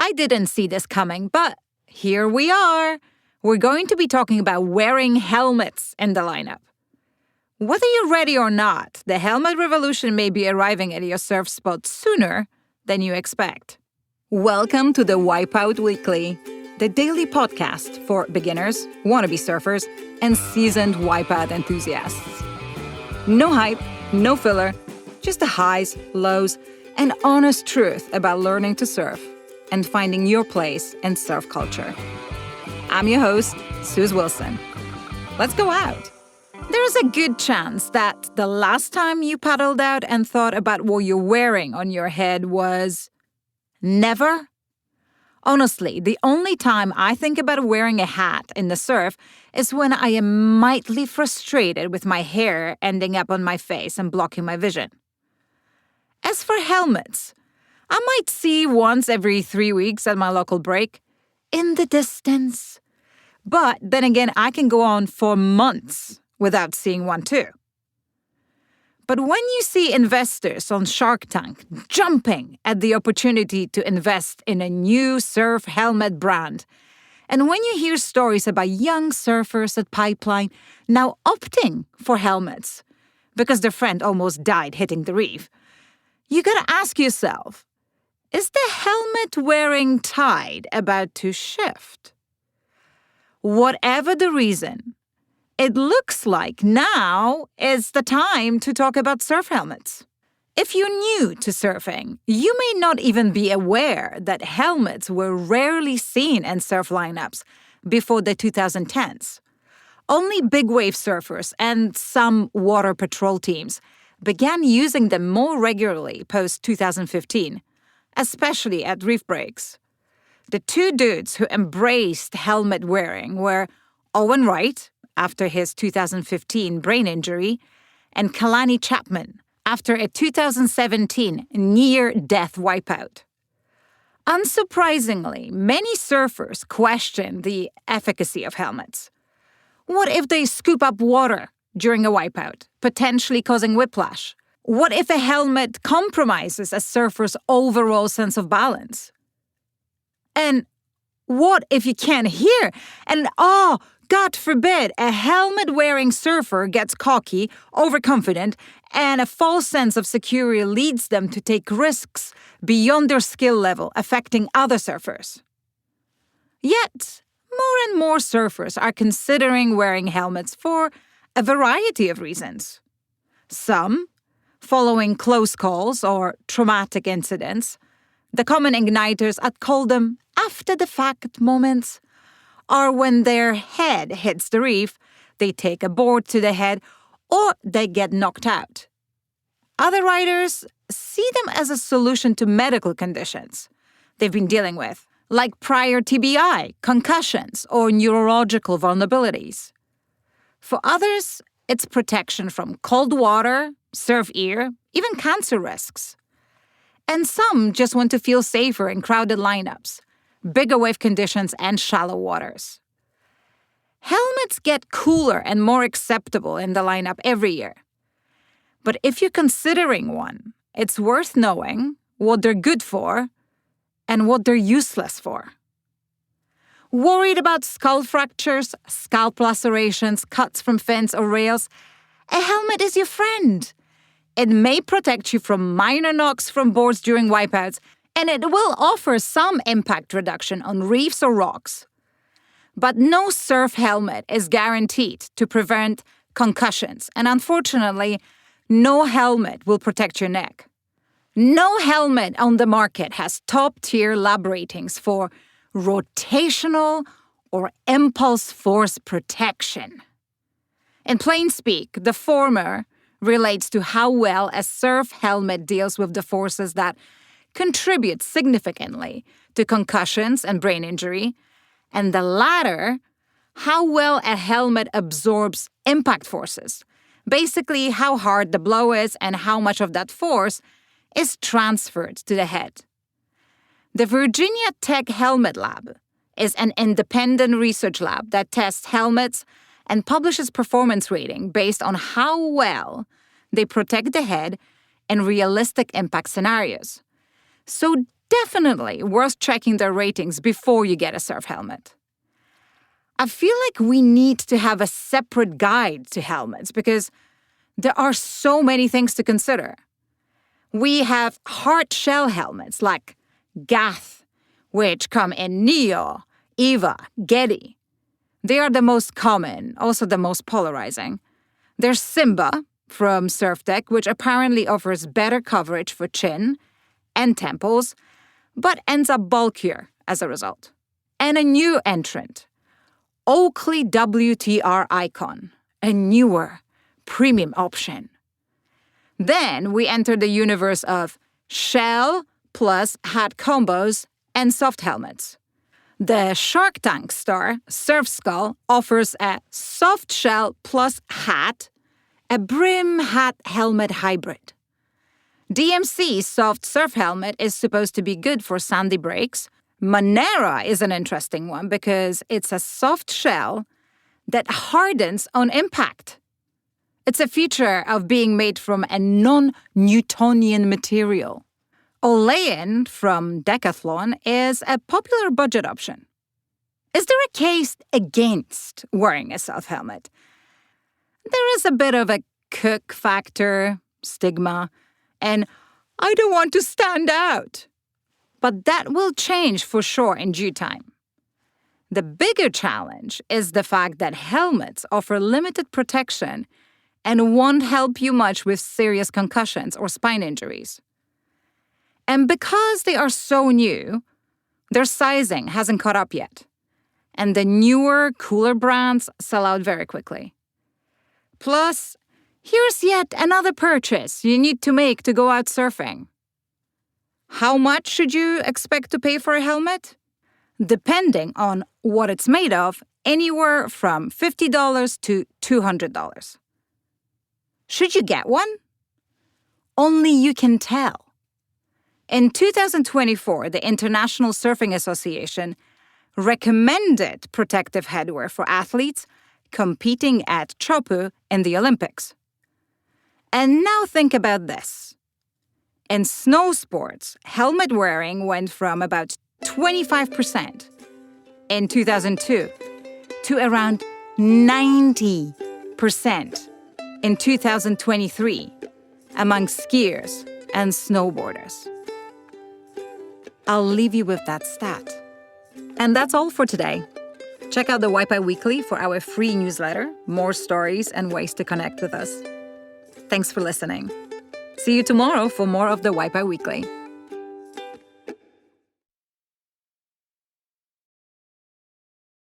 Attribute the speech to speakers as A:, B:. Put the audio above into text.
A: I didn't see this coming, but here we are. We're going to be talking about wearing helmets in the lineup. Whether you're ready or not, the helmet revolution may be arriving at your surf spot sooner than you expect. Welcome to the Wipeout Weekly, the daily podcast for beginners, wannabe surfers, and seasoned wipeout enthusiasts. No hype, no filler, just the highs, lows, and honest truth about learning to surf and finding your place in surf culture. I'm your host, Suze Wilson. Let's go out. There's a good chance that the last time you paddled out and thought about what you're wearing on your head was never. Honestly, the only time I think about wearing a hat in the surf is when I am mightily frustrated with my hair ending up on my face and blocking my vision. As for helmets, I might see once every 3 weeks at my local break, in the distance. But then again, I can go on for months without seeing one too. But when you see investors on Shark Tank jumping at the opportunity to invest in a new surf helmet brand, and when you hear stories about young surfers at Pipeline now opting for helmets because their friend almost died hitting the reef, you gotta ask yourself, is the helmet-wearing tide about to shift? Whatever the reason, it looks like now is the time to talk about surf helmets. If you're new to surfing, you may not even be aware that helmets were rarely seen in surf lineups before the 2010s. Only big wave surfers and some water patrol teams began using them more regularly post-2015, especially at reef breaks. The two dudes who embraced helmet wearing were Owen Wright, after his 2015 brain injury, and Kalani Chapman, after a 2017 near-death wipeout. Unsurprisingly, many surfers question the efficacy of helmets. What if they scoop up water during a wipeout, potentially causing whiplash? What if a helmet compromises a surfer's overall sense of balance? And what if you can't hear? And God forbid, a helmet-wearing surfer gets cocky, overconfident, and a false sense of security leads them to take risks beyond their skill level, affecting other surfers. Yet, more and more surfers are considering wearing helmets for a variety of reasons. Some, following close calls or traumatic incidents. The common igniters, I'd call them after-the-fact moments, are when their head hits the reef, they take a board to the head, or they get knocked out. Other riders see them as a solution to medical conditions they've been dealing with, like prior TBI, concussions, or neurological vulnerabilities. For others, it's protection from cold water, surf ear, even cancer risks. And some just want to feel safer in crowded lineups, bigger wave conditions, and shallow waters. Helmets get cooler and more acceptable in the lineup every year. But if you're considering one, it's worth knowing what they're good for and what they're useless for. Worried about skull fractures, scalp lacerations, cuts from fins or rails? A helmet is your friend. It may protect you from minor knocks from boards during wipeouts, and it will offer some impact reduction on reefs or rocks. But no surf helmet is guaranteed to prevent concussions, and unfortunately, no helmet will protect your neck. No helmet on the market has top-tier lab ratings for rotational or impulse force protection. In plain speak, the former relates to how well a surf helmet deals with the forces that contribute significantly to concussions and brain injury, and the latter, how well a helmet absorbs impact forces, basically how hard the blow is and how much of that force is transferred to the head. The Virginia Tech Helmet Lab is an independent research lab that tests helmets and publishes performance rating based on how well they protect the head in realistic impact scenarios. So definitely worth checking their ratings before you get a surf helmet. I feel like we need to have a separate guide to helmets because there are so many things to consider. We have hard shell helmets like Gath, which come in Neo, Eva, Getty. They are the most common, also the most polarizing. There's Simba from Surftech, which apparently offers better coverage for chin and temples, but ends up bulkier as a result. And a new entrant, Oakley WTR Icon, a newer, premium option. Then we enter the universe of shell plus hat combos and soft helmets. The Shark Tank star Surf Skull offers a soft shell plus hat, a brim hat helmet hybrid. DMC's soft surf helmet is supposed to be good for sandy breaks. Monera is an interesting one because it's a soft shell that hardens on impact. It's a feature of being made from a non-Newtonian material. Olean from Decathlon is a popular budget option. Is there a case against wearing a surf helmet? There is a bit of a kook factor, stigma, and I don't want to stand out. But that will change for sure in due time. The bigger challenge is the fact that helmets offer limited protection and won't help you much with serious concussions or spine injuries. And because they are so new, their sizing hasn't caught up yet. And the newer, cooler brands sell out very quickly. Plus, here's yet another purchase you need to make to go out surfing. How much should you expect to pay for a helmet? Depending on what it's made of, anywhere from $50 to $200. Should you get one? Only you can tell. In 2024, the International Surfing Association recommended protective headwear for athletes competing at Chopu in the Olympics. And now think about this. In snow sports, helmet wearing went from about 25% in 2002 to around 90% in 2023 among skiers and snowboarders. I'll leave you with that stat. And that's all for today. Check out the Wipeout Weekly for our free newsletter, more stories and ways to connect with us. Thanks for listening. See you tomorrow for more of the Wipeout Weekly.